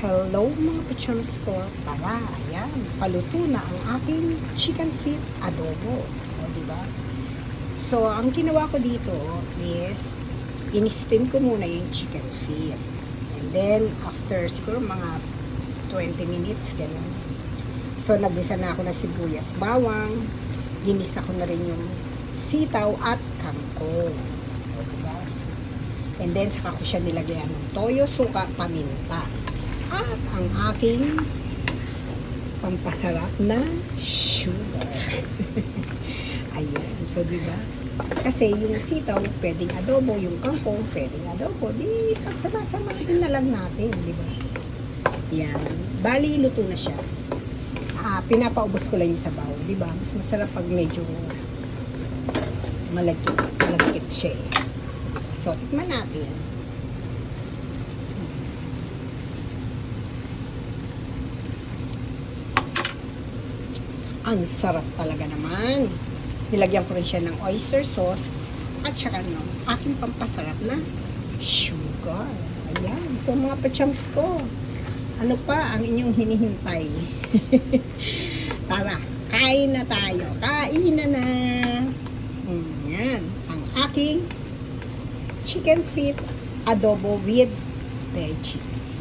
Hello mga pachams ko. Tara, ayan. Paluto na ang aking chicken feet adobo. O, diba? So, ang ginawa ko dito is in-steam ko muna yung chicken feet. And then, after siguro mga 20 minutes, ganun. So, nagisa na ako ng sibuyas, bawang. Ginisa ko na rin yung sitaw at kangkong. O, diba? And then, saka ko siya nilagyan ng toyo, suka, paminta. At ang aking pampasarap na sugar. Ayan. So, diba? Kasi yung sitaw, pwedeng adobo. Yung kangkong, pwedeng adobo. Di, pagsama-samahin na lang natin. Diba? Yan. Bali, luto na siya. Pinapaubos ko lang yung sabaw. Diba? Mas masarap pag medyo malagkit siya. So, tikman natin. Ang sarap talaga naman. Nilagyan ko rin siya ng oyster sauce at saka ng aking pampasarap na sugar. Ayan. So mga pachams ko, ano pa ang inyong hinihintay? Tara, kain na tayo. Kain na. Ayan. Ang aking chicken feet adobo with veggies.